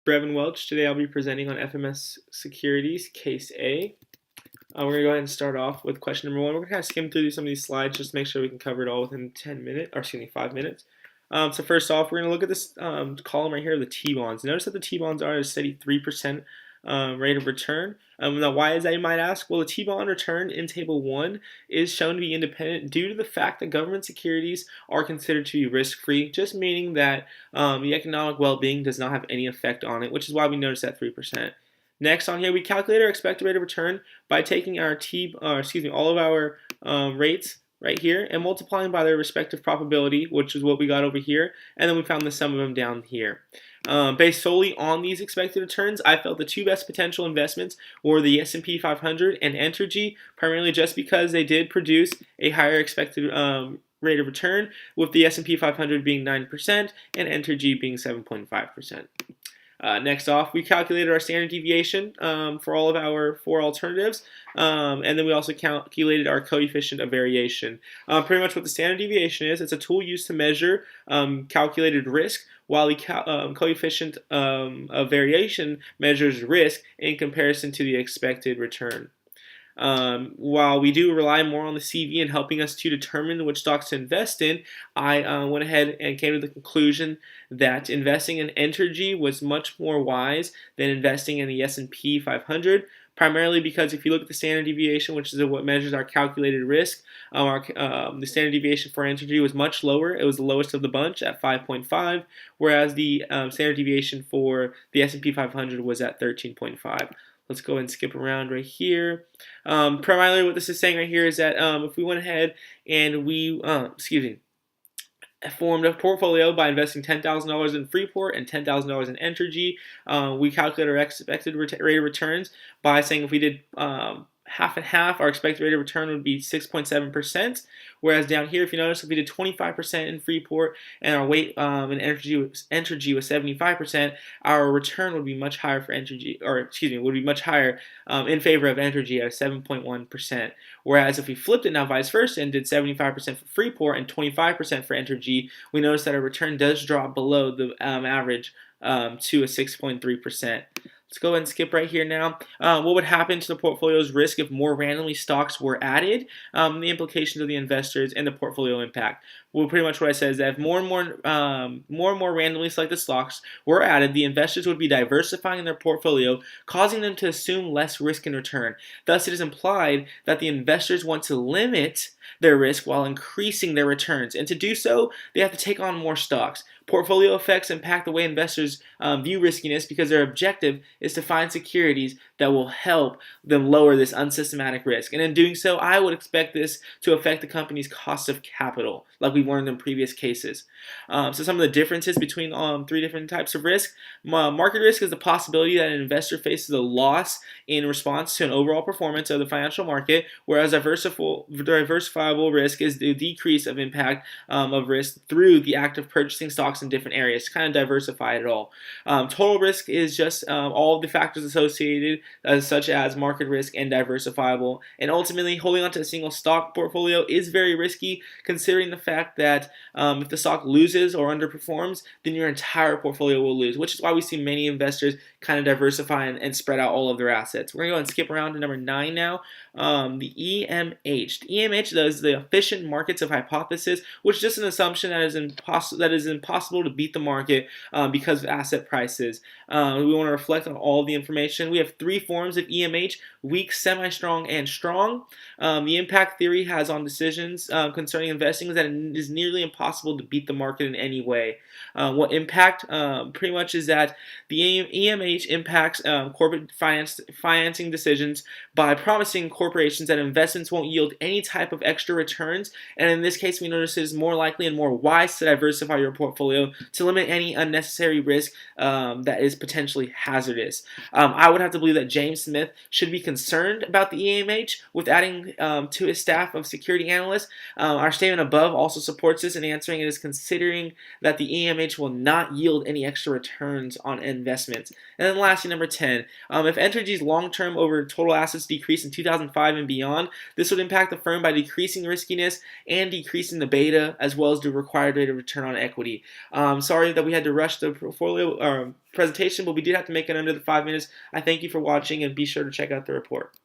Brevin Welch. Today I'll be presenting on FMS Securities, Case A. We're going to go ahead and start off with question number one. We're going to kind of skim through some of these slides just to make sure we can cover it all within 5 minutes. So first off, we're going to look at this column right here, the T-bonds. Notice that the T-bonds are at a steady 3% rate of return. Now, why is that, you might ask? Well, the T-bond return in Table 1 is shown to be independent due to the fact that government securities are considered to be risk-free, just meaning that the economic well-being does not have any effect on it, which is why we notice that 3%. Next on here, we calculate our expected rate of return by taking our all of our rates right here and multiplying by their respective probability, which is what we got over here, and then we found the sum of them down here. Based solely on these expected returns, I felt the two best potential investments were the S&P 500 and Entergy, primarily just because they did produce a higher expected rate of return, with the S&P 500 being 9% and Entergy being 7.5%. Next off, we calculated our standard deviation for all of our four alternatives, and then we also calculated our coefficient of variation. Pretty much what the standard deviation is, it's a tool used to measure calculated risk, while the coefficient of variation measures risk in comparison to the expected return. While we do rely more on the CV in helping us to determine which stocks to invest in, I went ahead and came to the conclusion that investing in Entergy was much more wise than investing in the S&P 500, primarily because if you look at the standard deviation, which is what measures our calculated risk, the standard deviation for Entergy was much lower. It was the lowest of the bunch at 5.5, whereas the standard deviation for the S&P 500 was at 13.5. Let's go ahead and skip around right here. Primarily what this is saying right here is that if we went ahead and we, formed a portfolio by investing $10,000 in Freeport and $10,000 in Entergy, we calculate our expected rate of returns by saying if we did half and half, our expected rate of return would be 6.7%. Whereas down here, if you notice, if we did 25% in Freeport and our weight in Entergy was 75%, our return would be much higher for Entergy, would be much higher in favor of Entergy at 7.1%. Whereas if we flipped it now vice versa and did 75% for Freeport and 25% for Entergy, we notice that our return does drop below the average to a 6.3%. Let's go ahead and skip right here now. What would happen to the portfolio's risk if more randomly stocks were added? The implications of the investors and the portfolio impact. Well, pretty much what I said is that if more and more randomly selected stocks were added, the investors would be diversifying their portfolio, causing them to assume less risk in return. Thus, it is implied that the investors want to limit their risk while increasing their returns. And to do so, they have to take on more stocks. Portfolio effects impact the way investors view riskiness because their objective is to find securities that will help them lower this unsystematic risk. And in doing so, I would expect this to affect the company's cost of capital, like we've learned in previous cases. So some of the differences between three different types of risk. Market risk is the possibility that an investor faces a loss in response to an overall performance of the financial market, whereas diversifiable risk is the decrease of impact of risk through the act of purchasing stocks in different areas to kind of diversify it all. Total risk is just all of the factors associated, such as market risk and diversifiable. And ultimately, holding onto a single stock portfolio is very risky, considering the fact that if the stock loses or underperforms, then your entire portfolio will lose, which is why we see many investors kind of diversify and spread out all of their assets. We're going to go and skip around to number 9 now. The EMH. The EMH is the efficient markets of hypothesis, which is just an assumption that is impossible to beat the market because of asset prices. We want to reflect on all the information. We have three forms of EMH: weak, semi-strong, and strong. The impact theory has on decisions concerning investing is that it is nearly impossible to beat the market in any way. What impact pretty much is that the EMH impacts corporate financing decisions by promising corporations that investments won't yield any type of extra returns, and in this case we notice it is more likely and more wise to diversify your portfolio to limit any unnecessary risk that is potentially hazardous. I would have to believe that James Smith should be concerned about the EMH with adding to his staff of security analysts. Our statement above also supports this in answering it is considering that the EMH will not yield any extra returns on investments. And then lastly, number 10, if Entergy's long-term over total assets decrease in 2005 and beyond, this would impact the firm by decreasing riskiness and decreasing the beta as well as the required rate of return on equity. Sorry that we had to rush the portfolio presentation, but we did have to make it under the 5 minutes. I thank you for watching, and be sure to check out the report.